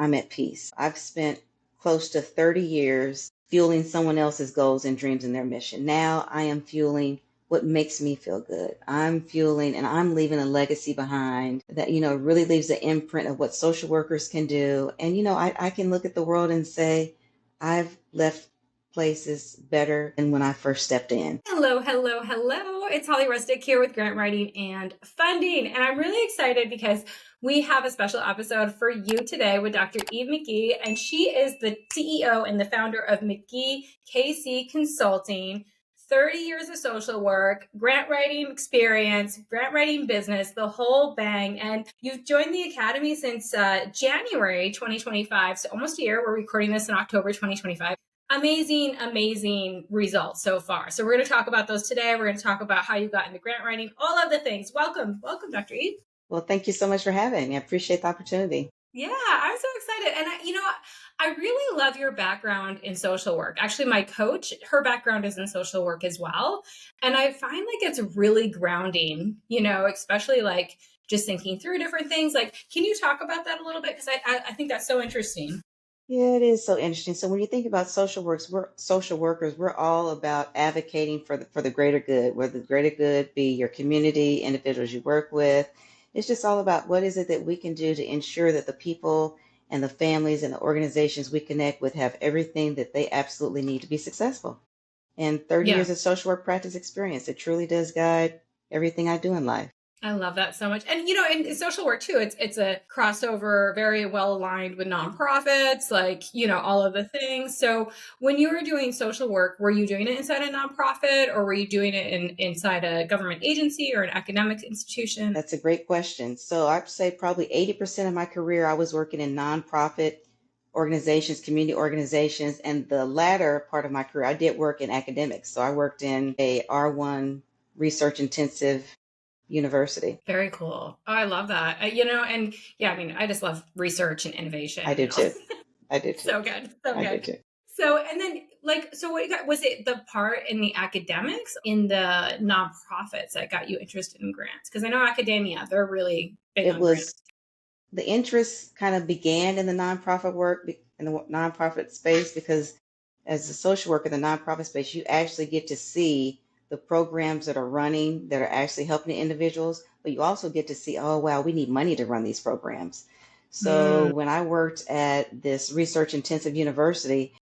I'm at peace. I've spent close to 30 years fueling someone else's goals and dreams and their mission. Now I am fueling what makes me feel good. I'm fueling and I'm leaving a legacy behind that, really leaves an imprint of what social workers can do. And, I can look at the world and say, I've left places better than when I first stepped in. Hello, hello, hello. It's Holly Rustick here with grant writing and funding. And I'm really excited because we have a special episode for you today with Dr. Eve McGee. And she is the CEO and the founder of McGee KC Consulting. 30 years of social work, grant writing experience, grant writing business, the whole bang. And you've joined the Academy since January 2025, so almost a year. We're recording this in October 2025. Amazing results so far. So we're going to talk about those today. We're going to talk about how you got into grant writing, all of the things. Welcome, Dr. Eve. Well, thank you so much for having me. I appreciate the opportunity. Yeah, I'm so excited. And I really love your background in social work. Actually, my coach, her background is in social work as well. And I find like it's really grounding, especially like just thinking through different things. Like, can you talk about that a little bit? Because I think that's so interesting. Yeah, it is so interesting. So when you think about social workers, we're all about advocating for the greater good, whether the greater good be your community, individuals you work with. It's just all about what is it that we can do to ensure that the people and the families and the organizations we connect with have everything that they absolutely need to be successful. And 30 Yeah. years of social work practice experience, it truly does guide everything I do in life. I love that so much. And in social work too, it's a crossover, very well aligned with nonprofits, like, all of the things. So when you were doing social work, were you doing it inside a nonprofit or were you doing it inside a government agency or an academic institution? That's a great question. So I'd say probably 80% of my career I was working in nonprofit organizations, community organizations, and the latter part of my career I did work in academics. So I worked in a R1 research intensive university. Very cool. Oh, I love that. And yeah, I just love research and innovation. I do too. I do too. So good. So I do good. too. So, and then so what you got, was it the part in the academics, in the nonprofits that got you interested in grants? Because I know academia, they're really big It on grants. was the interest kind of began in the nonprofit work, in the nonprofit space, because as a social worker in the nonprofit space, you actually get to see the programs that are running that are actually helping the individuals, but you also get to see, oh, wow, we need money to run these programs. So Mm. when I worked at this research intensive university,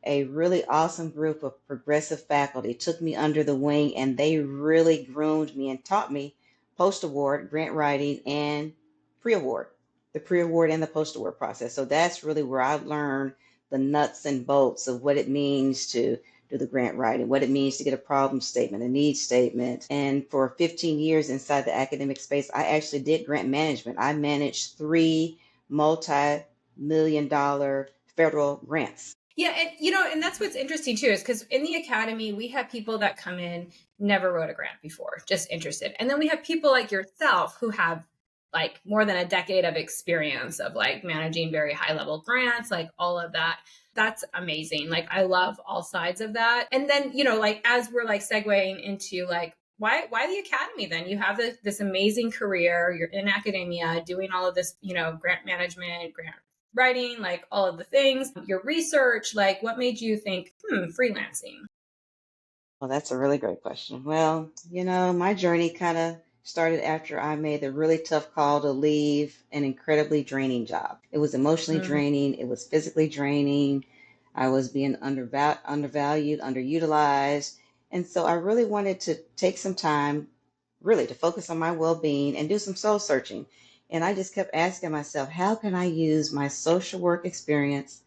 a really awesome group of progressive faculty took me under the wing and they really groomed me and taught me post award, grant writing, and pre award, the pre award and the post award process. So that's really where I learned the nuts and bolts of what it means to do the grant writing, what it means to get a problem statement, a need statement. And for 15 years inside the academic space, I actually did grant management. I managed 3 multi-million-dollar federal grants. Yeah, and that's what's interesting too, is because in the academy, we have people that come in, never wrote a grant before, just interested. And then we have people like yourself who have like more than a decade of experience of like managing very high level grants, like all of that. That's amazing. Like I love all sides of that. And then, like as we're like segueing into like, why the academy then? You have this amazing career, you're in academia doing all of this, grant management, grant writing, like all of the things, your research, like what made you think, freelancing? Well, that's a really great question. Well, my journey kind of started after I made the really tough call to leave an incredibly draining job. It was emotionally Mm. draining, it was physically draining. I was being undervalued, underutilized. And so I really wanted to take some time, really, to focus on my well being and do some soul searching. And I just kept asking myself, how can I use my social work experience,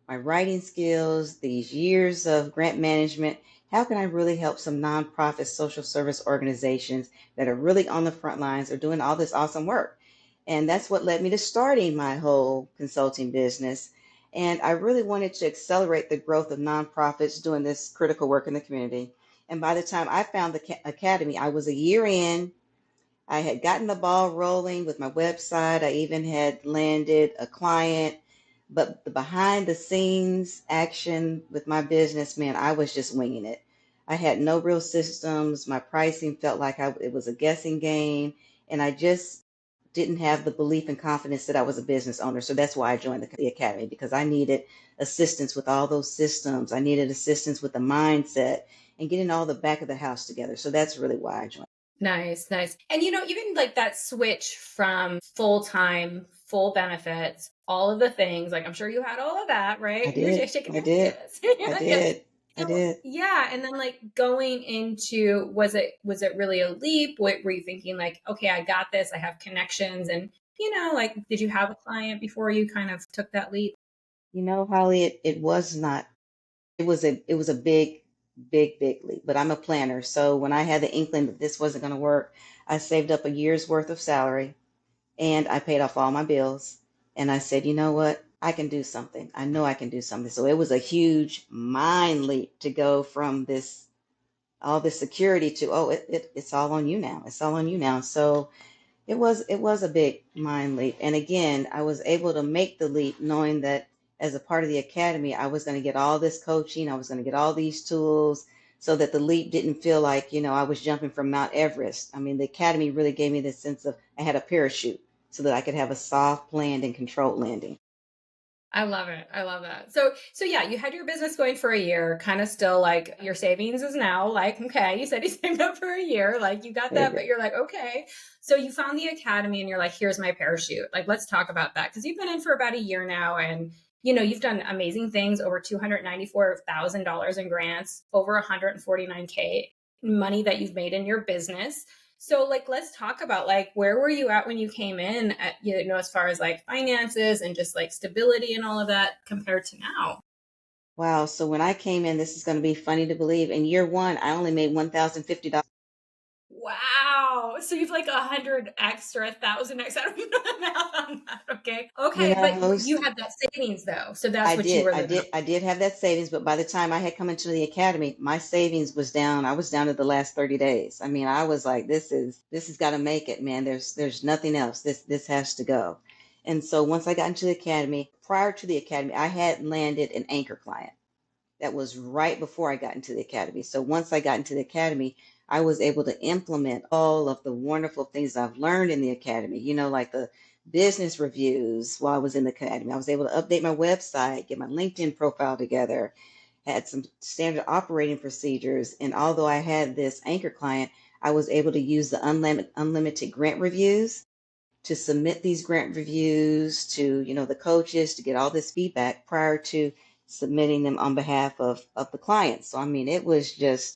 my writing skills, these years of grant management, how can I really help some nonprofit social service organizations that are really on the front lines or doing all this awesome work? And that's what led me to starting my whole consulting business. And I really wanted to accelerate the growth of nonprofits doing this critical work in the community. And by the time I found the academy, I was a year in. I had gotten the ball rolling with my website. I even had landed a client, but the behind the scenes action with my business, man, I was just winging it. I had no real systems. My pricing felt like it was a guessing game. And I just didn't have the belief and confidence that I was a business owner. So that's why I joined the academy, because I needed assistance with all those systems. I needed assistance with the mindset and getting all the back of the house together. So that's really why I joined. Nice, nice. And even like that switch from full time, full benefits, all of the things, like I'm sure you had all of that, I right? You're did. just shaking I your head, did. yes. I Yes. did. I So did. yeah, and then like going into, was it really a leap? What were you thinking like, okay, I got this, I have connections, and like did you have a client before you kind of took that leap? Holly, it was not. It was a big leap. But I'm a planner, so when I had the inkling that this wasn't going to work, I saved up a year's worth of salary and I paid off all my bills. And I said, you know what? I can do something. I know I can do something. So it was a huge mind leap to go from this all this security to, oh, it's all on you now. It's all on you now. So it was a big mind leap. And again, I was able to make the leap knowing that as a part of the academy, I was going to get all this coaching, I was going to get all these tools, so that the leap didn't feel like, I was jumping from Mount Everest. I mean, the academy really gave me this sense of I had a parachute so that I could have a soft landing, controlled landing. I love it. I love that. So yeah, you had your business going for a year, kind of still like your savings is now like, okay, you said you saved up for a year, like you got Very that, good. but you're like, okay. So you found the academy and you're like, here's my parachute. Like, let's talk about that. Cause you've been in for about a year now and you've done amazing things, over $294,000 in grants, over 149K money that you've made in your business. So like let's talk about like where were you at when you came in at, as far as like finances and just like stability and all of that compared to now. Wow. So when I came in, this is going to be funny to believe. In year one, I only made $1,050. Wow. So you've like 100 extra, 1,000 extra. I don't even know the math on that. Okay. You Okay. But know, you had that savings though. So that's I what you did. were I living on. did. I did have that savings, but by the time I had come into the academy, my savings was down. I was down to the last 30 days. I mean, I was like, this has got to make it, man. There's nothing else. This has to go. And so once I got into the academy, prior to the academy, I had landed an anchor client. That was right before I got into the academy. So once I got into the academy, I was able to implement all of the wonderful things I've learned in the academy, like the business reviews while I was in the academy. I was able to update my website, get my LinkedIn profile together, had some standard operating procedures. And although I had this anchor client, I was able to use the unlimited grant reviews to submit these grant reviews to the coaches to get all this feedback prior to submitting them on behalf of the clients. So I mean, it was just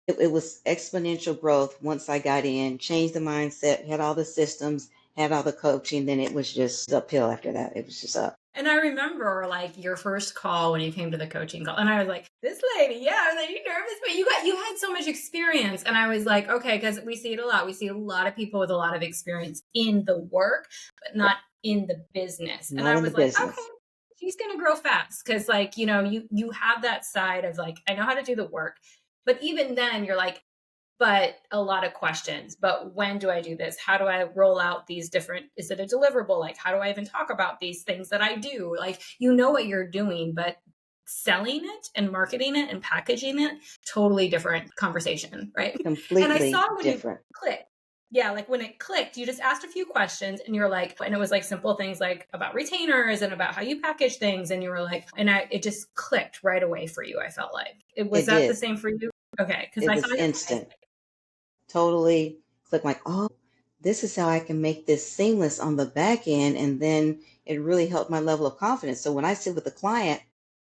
it was exponential growth once I got in, changed the mindset, had all the systems, had all the coaching. Then it was just uphill after that. It was just up. And I remember like your first call when you came to the coaching call, and I was like, "This lady, yeah." I was like, "You nervous?" But you had so much experience, and I was like, "Okay," because we see it a lot. We see a lot of people with a lot of experience in the work, but Yep. not in the business. And Not I in the was like, "Okay, business. she's gonna grow fast," because like you have that side of like I know how to do the work, but even then you're like, but a lot of questions. But when do I do this? How do I roll out these different, is it a deliverable? Like, how do I even talk about these things that I do? Like, you know what you're doing, but selling it and marketing it and packaging it, totally different conversation, right? And I Completely saw when you different. clicked. Yeah, like when it clicked, you just asked a few questions and you're like, and it was like simple things like about retainers and about how you package things. And you were like, it just clicked right away for you. I felt like it was It that the did. same for you? Okay. Cause It I saw was your eyes. instant. Totally click like, oh, this is how I can make this seamless on the back end. And then it really helped my level of confidence. So when I sit with a client,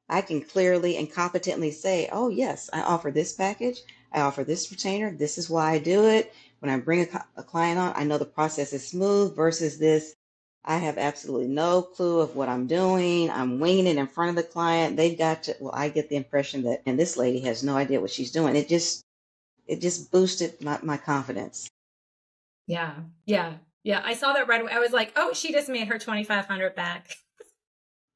I can clearly and competently say, oh, yes, I offer this package. I offer this retainer. This is why I do it. When I bring a client on, I know the process is smooth versus this. I have absolutely no clue of what I'm doing. I'm winging it in front of the client. They've got to, well, I get the impression that, and this lady has no idea what she's doing. It just boosted my confidence. Yeah. Yeah. Yeah. I saw that right away. I was like, oh, she just made her 2,500 back.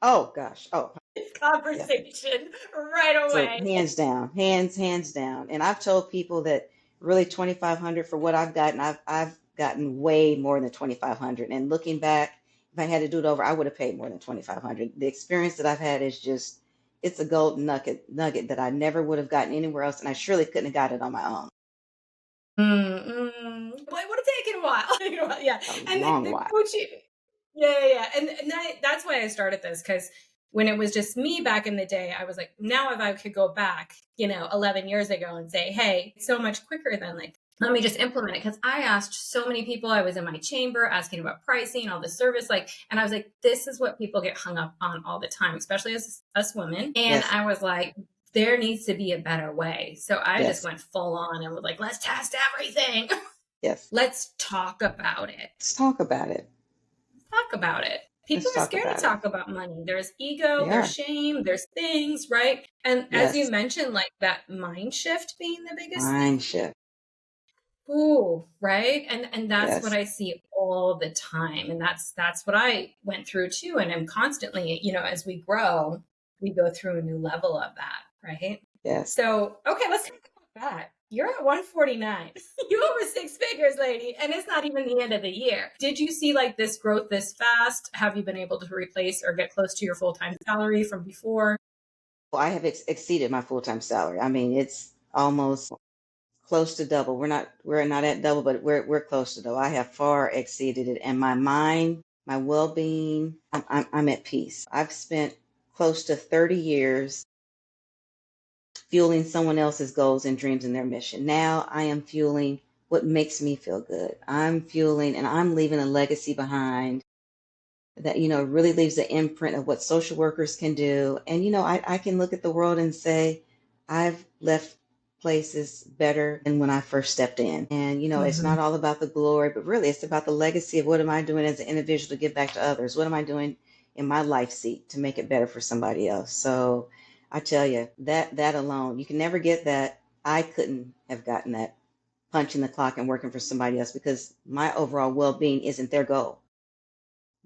Oh gosh. Oh yeah. Conversation right So away. hands down, hands down. And I've told people that really 2,500 for what I've gotten, I've gotten way more than 2,500. And looking back, if I had to do it over, I would have paid more than 2,500. The experience that I've had is just it's a golden nugget that I never would have gotten anywhere else, and I surely couldn't have got it on my own. Well, it would have taken a while. Yeah. A And long the while. coaching, yeah. That's why I started this, because when it was just me back in the day, I was like, now if I could go back, 11 years ago and say, hey, so much quicker than like, let me just implement it. Because I asked so many people, I was in my chamber asking about pricing, all the service, like, and I was like, this is what people get hung up on all the time, especially as us women. And Yes, I was like, there needs to be a better way. So I just yes, went full on and was like, let's test everything. yes. Let's talk about it. Let's talk about it. Talk about it. People Let's are talk scared to about it. talk about money. There's ego, They there's are. shame, there's things, right? And as you Yes. mentioned, like that mind shift being the biggest thing. Mind shift. Ooh, right? And that's what Yes. I see all the time. And that's what I went through too. And I'm constantly, as we grow, we go through a new level of that, right? Yes. So, okay, let's talk about that. You're at 149. You over six figures, lady, and it's not even the end of the year. Did you see like this growth this fast? Have you been able to replace or get close to your full-time salary from before? Well, I have exceeded my full-time salary. I mean, it's almost close to double. We're not at double, but we're close to double. I have far exceeded it, and my mind, my well-being, I'm at peace. I've spent close to 30 years fueling someone else's goals and dreams and their mission. Now I am fueling what makes me feel good. I'm fueling and I'm leaving a legacy behind that, really leaves an imprint of what social workers can do. And, I can look at the world and say, I've left places better than when I first stepped in. And, it's Mm-hmm. not all about the glory, but really it's about the legacy of what am I doing as an individual to give back to others? What am I doing in my life seat to make it better for somebody else? So I tell you, that alone, you can never get that. I couldn't have gotten that punching the clock and working for somebody else because my overall well-being isn't their goal.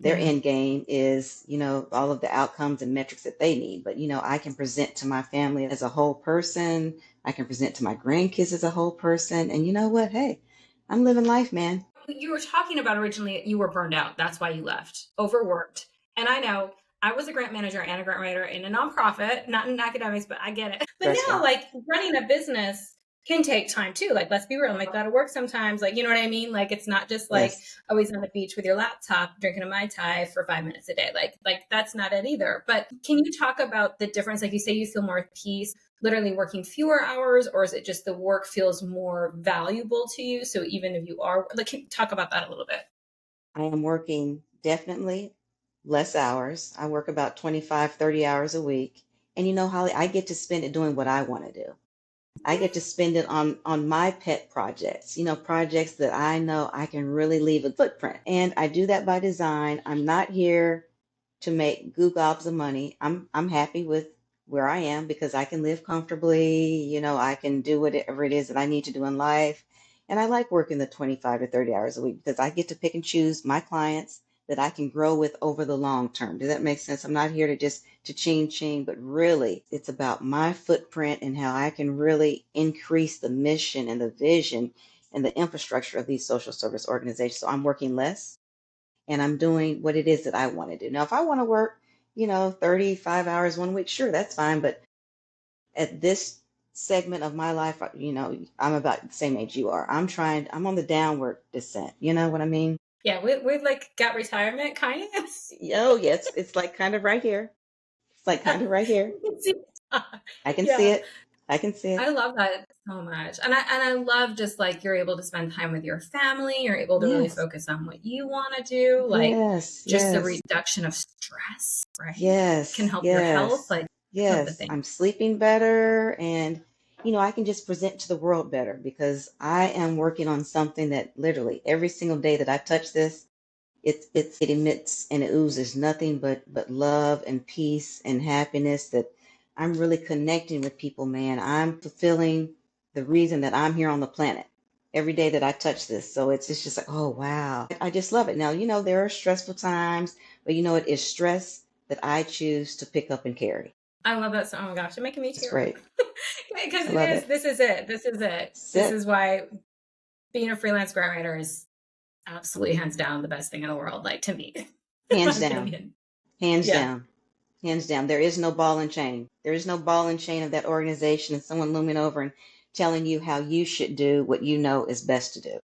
Their Yeah. end game is, all of the outcomes and metrics that they need. But, I can present to my family as a whole person. I can present to my grandkids as a whole person. And you know what? Hey, I'm living life, man. You were talking about originally you were burned out. That's why you left, overworked. And I know I was a grant manager and a grant writer in a nonprofit, not in academics, but I get it. But now, Stressful. like running a business can take time too. Like, let's be real, like, gotta work sometimes. Like, you know what I mean? Like, it's not just like Yes. always on the beach with your laptop drinking a Mai Tai for 5 minutes a day. Like that's not it either. But can you talk about the difference? Like you say, you feel more at peace literally working fewer hours, or is it just the work feels more valuable to you? So even if you are like, can you talk about that a little bit? I am working definitely less hours. I work about 25, 30 hours a week. And Holly, I get to spend it doing what I want to do. I get to spend it on my pet projects, projects that I know I can really leave a footprint. And I do that by design. I'm not here to make goo gobs of money. I'm happy with where I am because I can live comfortably, I can do whatever it is that I need to do in life. And I like working the 25 to 30 hours a week because I get to pick and choose my clients that I can grow with over the long term. Does that make sense? I'm not here to just to ching ching, but really it's about my footprint and how I can really increase the mission and the vision and the infrastructure of these social service organizations. So I'm working less and I'm doing what it is that I want to do. Now, if I want to work, 35 hours one week, sure, that's fine. But at this segment of my life, I'm about the same age you are. I'm on the downward descent. You know what I mean? Yeah, we like got retirement kind of. Oh, yes, it's like kind of right here. It's like kind of right here. I can see Yeah, it. I can see I it. love that so much. And I love just like you're able to spend time with your family, you're able to really Yes, focus on what you want to do, like yes, just the yes, reduction of stress, right? Can yes, help your health, yes, like some of the yes. things. I'm sleeping better and, I can just present to the world better because I am working on something that literally every single day that I touch this, it emits and it oozes nothing but love and peace and happiness that I'm really connecting with people, man. I'm fulfilling the reason that I'm here on the planet every day that I touch this. So it's just like, oh wow. I just love it. Now, there are stressful times, but it is stress that I choose to pick up and carry. I love that. So, oh my gosh, you're making me It's tear up. great. Because I it love is, it. this is it. This is it. This Sit is why being a freelance grant writer is absolutely hands down the best thing in the world, like to me, in my hands down, opinion. hands Yeah. down. Hands down. There is no ball and chain. There is no ball and chain of that organization and someone looming over and telling you how you should do what you know is best to do.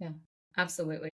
Yeah. Absolutely.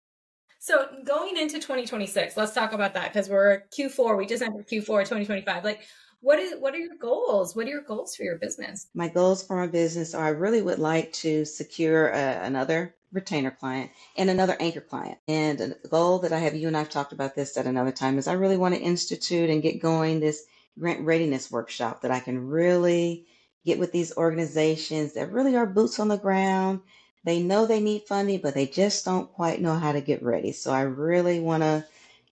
So going into 2026, let's talk about that because we're Q4. We just entered Q4 2025. Like, what are your goals? What are your goals for your business? My goals for my business are I really would like to secure another retainer client and another anchor client. And a goal that I have, you and I've talked about this at another time, is I really want to institute and get going this grant readiness workshop that I can really get with these organizations that really are boots on the ground. They know they need funding, but they just don't quite know how to get ready. So I really want to,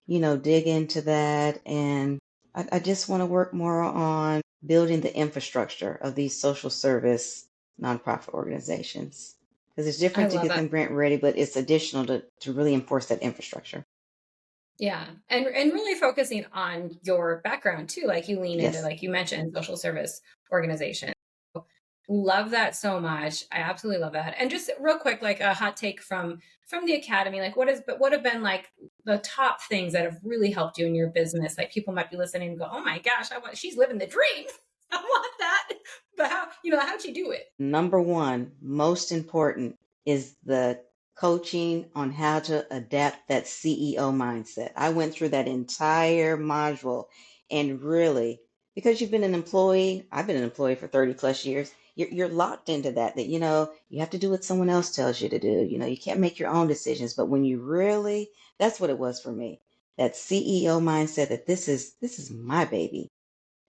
dig into that. And I just want to work more on building the infrastructure of these social service nonprofit organizations. Because it's I different to love get that. them grant ready, but it's additional to really enforce that infrastructure. Yeah. And really focusing on your background too. Like you lean into, Yes. like you mentioned, social service organization. Love that so much. I absolutely love that. And just real quick, like a hot take from the academy, like what have been like the top things that have really helped you in your business? Like people might be listening and go, "Oh my gosh, she's living the dream. I want that." But how'd you do it? Number one, most important, is the coaching on how to adapt that CEO mindset. I went through that entire module, and really, because you've been an employee, I've been an employee for 30 plus years, you're locked into that, you have to do what someone else tells you to do. You can't make your own decisions. But when you really, that's what it was for me. That CEO mindset that this is my baby.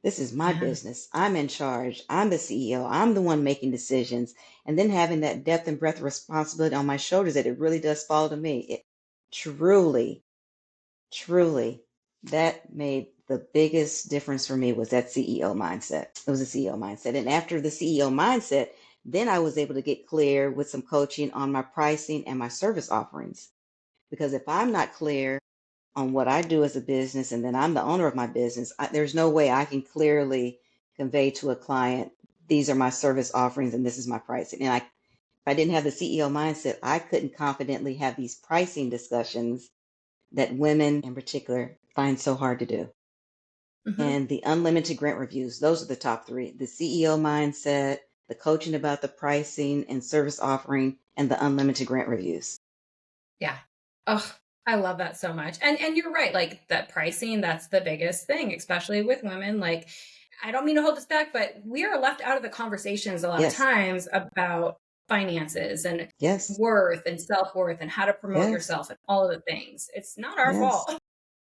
This is my Yeah. business. I'm in charge. I'm the CEO. I'm the one making decisions. And then having that depth and breadth of responsibility on my shoulders that it really does fall to me. It truly, truly, that made the biggest difference for me was that CEO mindset. It was a CEO mindset. And after the CEO mindset, then I was able to get clear with some coaching on my pricing and my service offerings. Because if I'm not clear on what I do as a business, and then I'm the owner of my business, there's no way I can clearly convey to a client, these are my service offerings and this is my pricing. And if I didn't have the CEO mindset, I couldn't confidently have these pricing discussions that women in particular find so hard to do. Hmm. And the unlimited grant reviews, those are the top three: the CEO mindset, the coaching about the pricing and service offering, and the unlimited grant reviews. Yeah. Oh, I love that so much. And you're right, like that pricing, that's the biggest thing, especially with women. Like, I don't mean to hold this back, but we are left out of the conversations a lot of Yes, times about finances and yes, worth and self-worth and how to promote yes, yourself and all of the things. It's not our yes. fault.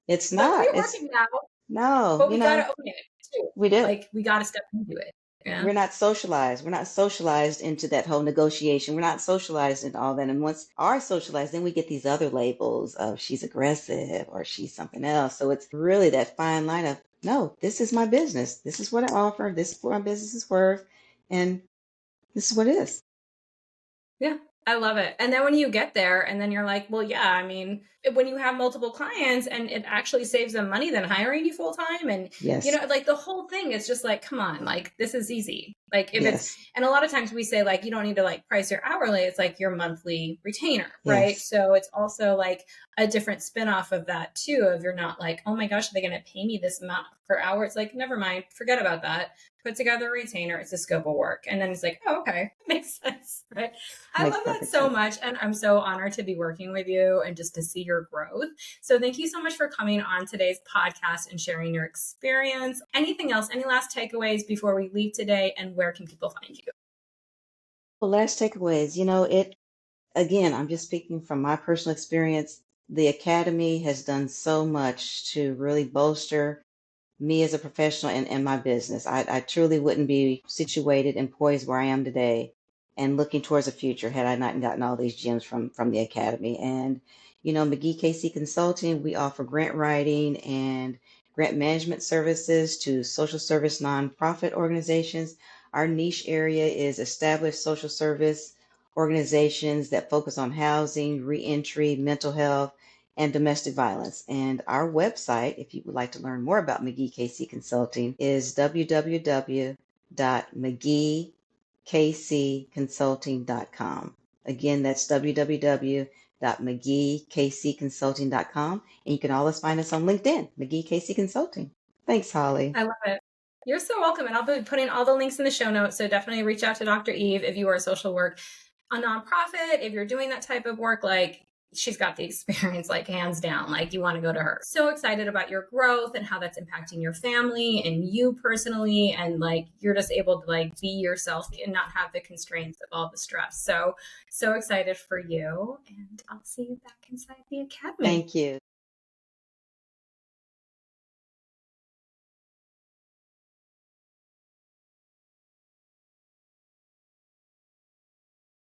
It's But not. we're It's working now, no, but we gotta own it too. we do. Like we gotta step into it. Yeah. We're not socialized. We're not socialized into that whole negotiation. We're not socialized into all that. And once are socialized, then we get these other labels of she's aggressive or she's something else. So it's really that fine line of, no, this is my business. This is what I offer. This is what my business is worth. And this is what it is. Yeah, I love it. And then when you get there and then you're like, well, yeah, I mean, when you have multiple clients and it actually saves them money than hiring you full time. And, Yes. like the whole thing is just like, come on, like this is easy. Like if it's, Yes. and a lot of times we say like, you don't need to like price your hourly. It's like your monthly retainer, right? Yes. So it's also like a different spin off of that too. If you're not like, oh my gosh, are they going to pay me this amount per hour? It's like, never mind, forget about that. Put together a retainer. It's a scope of work. And then it's like, oh, okay, makes sense, right? I Makes love that perfect so sense. much. And I'm so honored to be working with you and just to see your growth. So thank you so much for coming on today's podcast and sharing your experience. Anything else? Any last takeaways before we leave today? And where can people find you? Well, last takeaways, again, I'm just speaking from my personal experience. The Academy has done so much to really bolster me as a professional and my business. I truly wouldn't be situated and poised where I am today and looking towards the future had I not gotten all these gems from the Academy. And, McGee KC Consulting, we offer grant writing and grant management services to social service nonprofit organizations. Our niche area is established social service organizations that focus on housing, reentry, mental health, and domestic violence. And our website, if you would like to learn more about McGee KC Consulting, is www.mcgeekcconsulting.com. Again, that's www.mcgeekcconsulting.com. And you can always find us on LinkedIn, McGee KC Consulting. Thanks, Holly. I love it. You're so welcome. And I'll be putting all the links in the show notes. So definitely reach out to Dr. Eve if you are a social work, a nonprofit, if you're doing that type of work, like she's got the experience, like hands down, like you want to go to her. So excited about your growth and how that's impacting your family and you personally. And like, you're just able to like be yourself and not have the constraints of all the stress. So excited for you. And I'll see you back inside the academy. Thank you.